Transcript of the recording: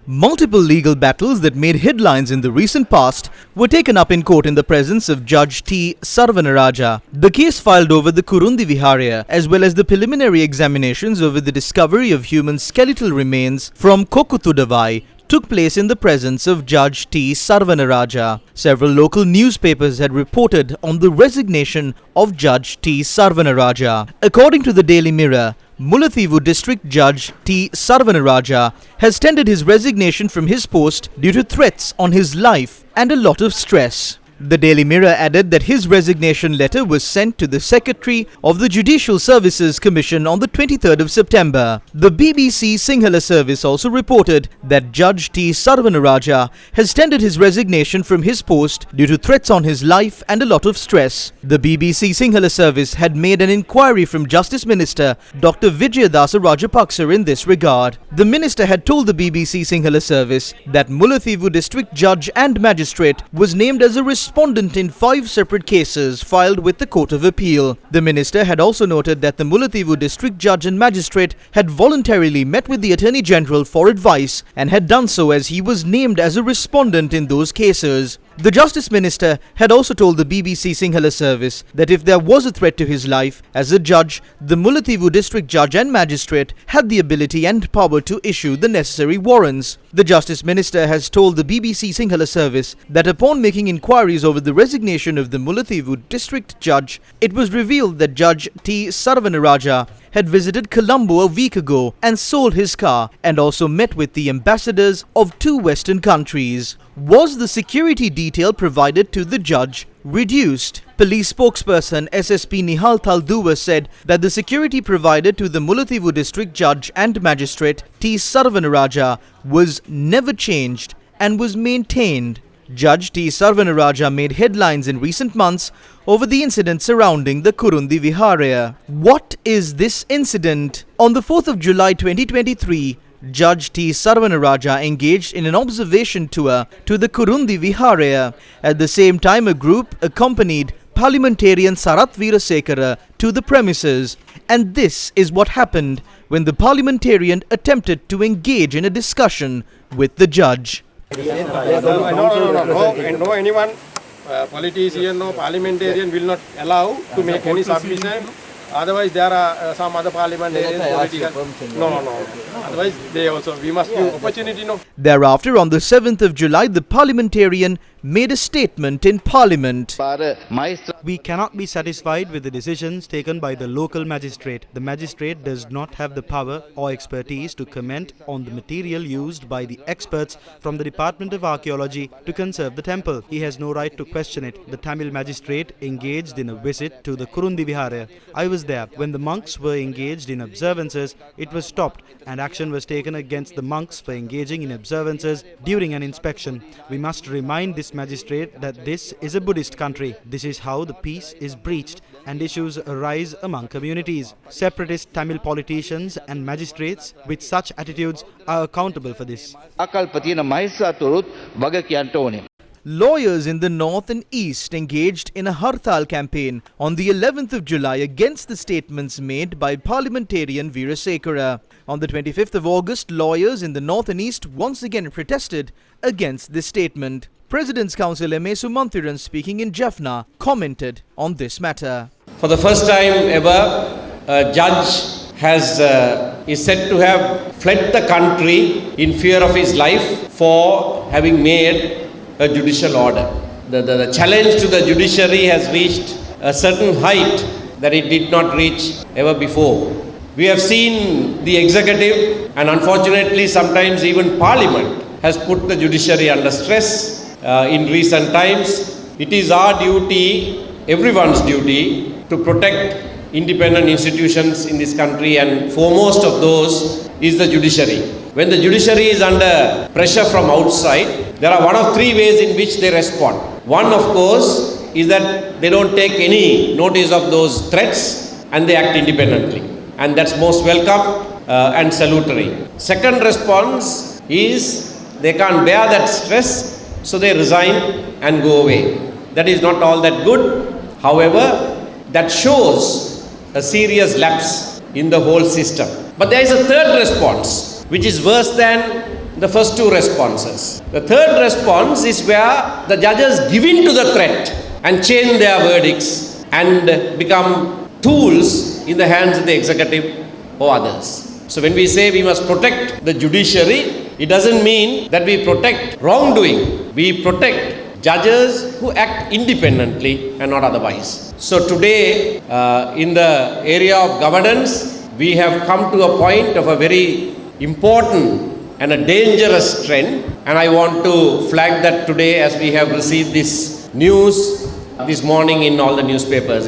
Multiple legal battles that made headlines in the recent past were taken up in court in the presence of Judge T. Sarvanaraja. The case filed over the Kurundi Viharya, as well as the preliminary examinations over the discovery of human skeletal remains from Kokutudavai, took place in the presence of Judge T. Sarvanaraja. Several local newspapers had reported on the resignation of Judge T. Sarvanaraja. According to the Daily Mirror, Mullaitivu District Judge T. Sarvanaraja has tendered his resignation from his post due to threats on his life and a lot of stress. The Daily Mirror added that his resignation letter was sent to the Secretary of the Judicial Services Commission on the 23rd of September. The BBC Sinhala service also reported that Judge T. Sarvanaraja has tendered his resignation from his post due to threats on his life and a lot of stress. The BBC Sinhala service had made an inquiry from Justice Minister Dr. Vijayadasa Rajapaksa in this regard. The minister had told the BBC Sinhala service that Mullaitivu District Judge and Magistrate was named as a respondent in 5 separate cases filed with the Court of Appeal. The minister had also noted that the Mullaitivu District Judge and Magistrate had voluntarily met with the Attorney General for advice and had done so as he was named as a respondent in those cases. The Justice Minister had also told the BBC Sinhala service that if there was a threat to his life as a judge, the Mullaitivu District Judge and Magistrate had the ability and power to issue the necessary warrants. The Justice Minister has told the BBC Sinhala service that upon making inquiries over the resignation of the Mullaitivu District Judge, it was revealed that Judge T. Sarvanaraja had visited Colombo a week ago and sold his car and also met with the ambassadors of 2 Western countries. Was the security detail provided to the judge reduced? Police spokesperson SSP Nihal Thalduwa said that the security provided to the Mullaitivu District Judge and Magistrate T. Sarvanaraja was never changed and was maintained. Judge T. Sarvanaraja made headlines in recent months over the incident surrounding the Kurundi Viharya. What is this incident? On the 4th of July 2023, Judge T. Sarvanaraja engaged in an observation tour to the Kurundi Viharya. At the same time, a group accompanied parliamentarian Sarath Veerasekara to the premises. And this is what happened when the parliamentarian attempted to engage in a discussion with the judge. No anyone, politician or parliamentarian will not allow to make any submission. Otherwise, there are some other parliamentarians, political. No. Otherwise, we must give opportunity, no. Thereafter, on the 7th of July, the parliamentarian made a statement in Parliament. We cannot be satisfied with the decisions taken by the local magistrate. The magistrate does not have the power or expertise to comment on the material used by the experts from the Department of Archaeology to conserve the temple. He has no right to question it. The Tamil magistrate engaged in a visit to the Kurundi Viharya. I was there. When the monks were engaged in observances, it was stopped and action was taken against the monks for engaging in observances during an inspection. We must remind this magistrate that this is a Buddhist country. This is how the peace is breached and issues arise among communities. Separatist Tamil politicians and magistrates with such attitudes are accountable for this. Lawyers in the north and east engaged in a Hartal campaign on the 11th of July against the statements made by parliamentarian Veerasekara. On the 25th of August, lawyers in the north and east once again protested against this statement. President's Counsel M.A. Sumanthiran, speaking in Jaffna, commented on this matter. For the first time ever, a judge is said to have fled the country in fear of his life for having made a judicial order. The challenge to the judiciary has reached a certain height that it did not reach ever before. We have seen the executive and unfortunately sometimes even parliament has put the judiciary under stress in recent times. It is our duty, everyone's duty, to protect independent institutions in this country, and foremost of those is the judiciary. When the judiciary is under pressure from outside, there are one of 3 ways in which they respond. One, of course, is that they don't take any notice of those threats and they act independently. And that's most welcome and salutary. Second response is they can't bear that stress, so they resign and go away. That is not all that good. However, that shows a serious lapse in the whole system. But there is a third response, which is worse than the first two responses. The third response is where the judges give in to the threat and change their verdicts and become tools in the hands of the executive or others. So when we say we must protect the judiciary, it doesn't mean that we protect wrongdoing. We protect judges who act independently and not otherwise. So today, in the area of governance, we have come to a point of a very important and a dangerous trend, and I want to flag that today as we have received this news this morning in all the newspapers.